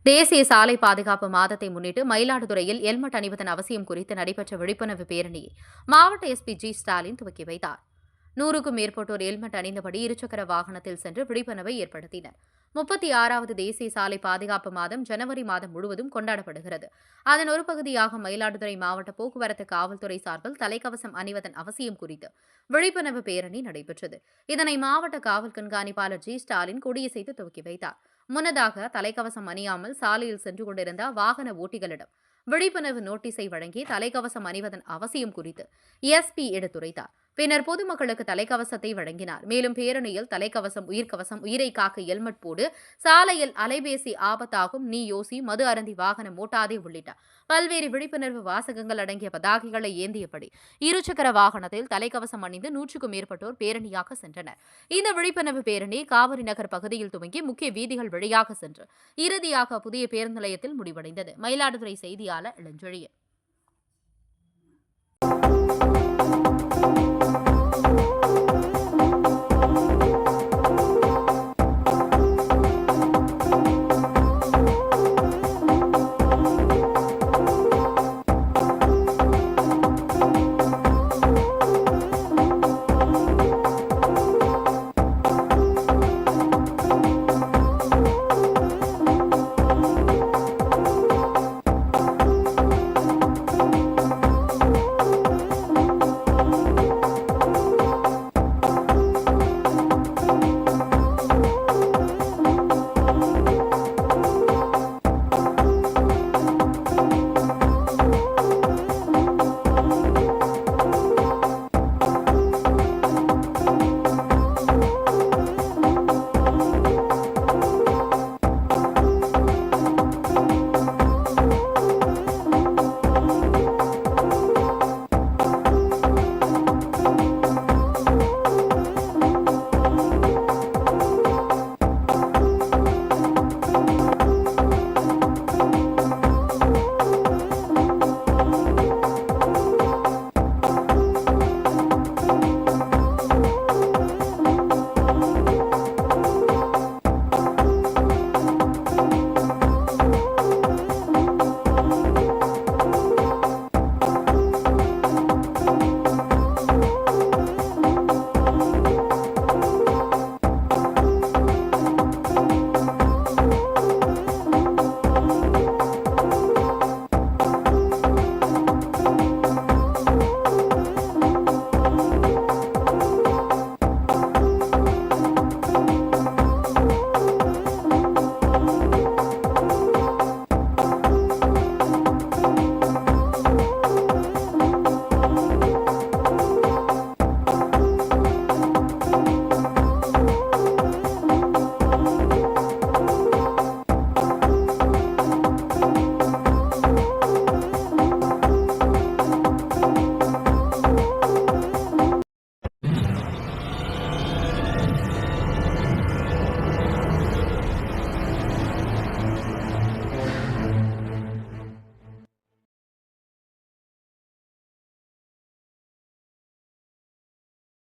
தேசிய சாலை பாதுகாப்பு மாதத்தை முன்னிட்டு மயிலாடுதுறையில் ஹெல்மெட் அணிவதன் அவசியம் குறித்து நடைபெற்ற விழிப்புணர்வு பேரணியை மாவட்ட எஸ்பி ஜி ஸ்டாலின் துவக்கி வைத்தார். 100க்கும் மேற்பட்டோர் ஹெல்மெட் அணிந்தபடி இருசக்கர வாகனத்தில் சென்று விழிப்புணர்வை ஏற்படுத்தினர். 36வது தேசிய சாலை பாதுகாப்பு மாதம் ஜனவரி மாதம் முழுவதும் கொண்டாடப்படுகிறது. அதன் ஒரு பகுதியாக மயிலாடுதுறை மாவட்ட போக்குவரத்து காவல்துறை சார்பில் தலைக்கவசம் அணிவதன் அவசியம் குறித்து விழிப்புணர்வு பேரணி நடைபெற்றது. இதனை மாவட்ட காவல் கண்காணிப்பாளர் ஜி ஸ்டாலின் கொடியசைத்து துவக்கி வைத்தார். முன்னதாக தலைக்கவசம் அணியாமல் சாலையில் சென்று கொண்டிருந்த வாகன ஓட்டிகளிடம் விழிப்புணர்வு நோட்டீஸை வழங்கி தலைக்கவசம் அணிவதன் அவசியம் குறித்து எஸ்பி எடுத்துரைத்தார். பின்னர் பொதுமக்களுக்கு தலைக்கவசத்தை வழங்கினார். மேலும் பேரணியில் தலைக்கவசம், உயிர்க்கவசம், உயிரை காக்க ஹெல்மெட் போடு, சாலையில் அலைபேசி ஆபத்தாகும், நீ யோசி, மது அருந்தி வாகனம் ஓட்டாதே உள்ளிட்ட பல்வேறு விழிப்புணர்வு வாசகங்கள் அடங்கிய பதாகைகளை ஏந்தியபடி இருசக்கர வாகனத்தில் தலைக்கவசம் அணிந்து 100க்கும் மேற்பட்டோர் பேரணியாக சென்றனர். இந்த விழிப்புணர்வு பேரணி காவிரி நகர் பகுதியில் துவங்கி முக்கிய வீதிகள் வழியாக சென்று இறுதியாக புதிய பேருந்து நிலையத்தில் முடிவடைந்தது. மயிலாடுதுறை செய்தியாளர் இளஞ்செழியன்.